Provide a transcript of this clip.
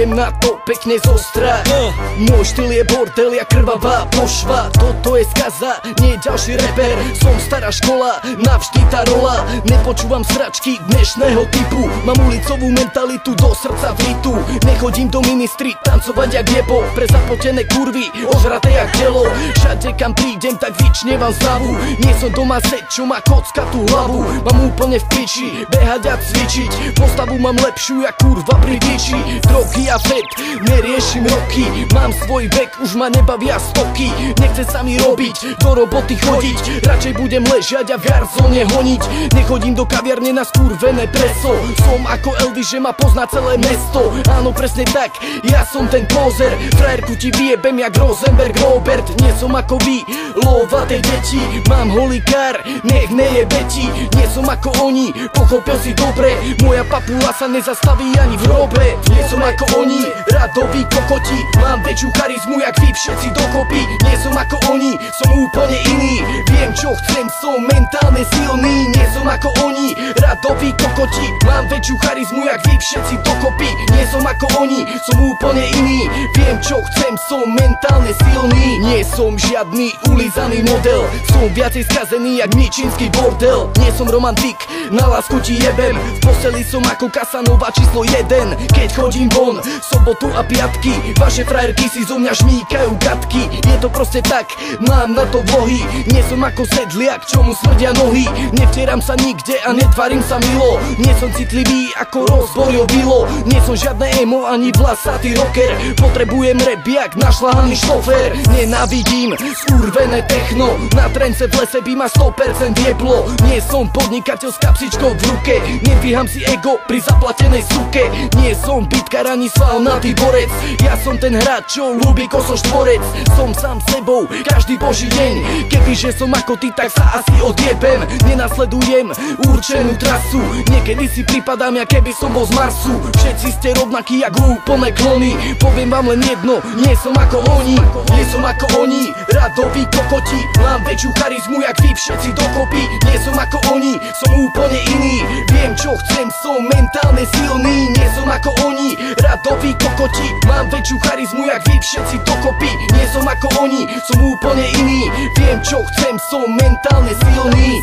idem na to pekne zostrať. Môj štýl je bordel, ja krvavá pošva. Toto je skaza, nie ďalší reper. Som stará škola, navždy tá rola. Nepočúvam sračky dnešného typu. Mám ulicovú mentalitu, do srdca vlitu. Nechodím do ministry, tancovať jak jebo. Pre zapotené kurvy, ožraté jak telo. Všade kam prídem, tak vyčnievam slavu. Nie som doma set, čo má kocka tú hlavu. Mám úplne v piči, behať a cvičiť. Postavu mám lepšiu, jak kurva pri diči. Drogy a fet, neriešim roky. Mám svoj vek, už ma nebavia stoky. Nechce sa mi robiť, do roboty chodiť. Radšej budem ležať a v garzóne honiť. Nechodím do kaviarne na skurvené preso. Som ako Elvis, že ma pozná celé mesto. Áno, presne tak, ja som ten pozer. Frajerku ti vyjebem jak Rosenberg Robert. Nie som ako vy, lovaté deti. Mám holý kár, nech nejebe ti. Nie som ako oni, pochopil si dobre. Moja papula sa nezastaví ani v hrobe. Nie som ako oni, radoví kokoti. Mám väčšiu charizmu jak vy všetci dokopy. Nie som ako oni, som úplne iný. Viem čo chcem, som mentálne silný. Nie som ako oni, radoví kokoti. Mám väčšiu charizmu jak vy všetci dokopy. Nie som ako oni, som úplne iný. Viem čo chcem, som mentálne silný. Nie som žiadny ulizaný model. Som viacej skazený jak ničínsky bordel. Nie som romantik, na lásku ti jebem. V posteli som ako Casanova číslo 1. Keď chodím von, sobotu a piatky, vaše frajerky si zo mňa šmíkajú gatky. Je to proste tak, mám na to vlohy. Nie som ako sedliak, čomu smrdia nohy. Nevtieram sa nikde a netvarím sa milo. Nie som citlivý ako rozborio vilo. Nie som žiadne emo ani vlasatý rocker. Potrebujem rap jak našľahaný šofér. Nenávidím skurvené techno. Na trence v lese by ma 100% jeblo. Nie som podnikateľ s kapsičkou v ruke. Nedvíham si ego pri zaplatenej suke. Nie som bitkar ani svalnatý borec. Ja som ten hráč, čo ľúbi koso štvorec. Som sám sebou každý boží deň. Kebyže som ako ty, tak sa asi odjebem. Nenasledujem určenú trasu. Niekedy si pripadám, ja keby som bol z Marsu. Všetci ste rovnakí jak úplné klony. Poviem vám len jedno, nie som ako oni. Nie som ako oni, radoví kokoti. Mám väčšiu charizmu jak vy všetci dokopy. Nie som ako oni, som úplne iný. Viem čo chcem, som mentálne silný. Nie som ako oni, radoví kokoti. Mám väčšiu charizmu jak vy všetci dokopy. Nie som ako oni, som úplne iný. Viem čo chcem, som mentálne silný.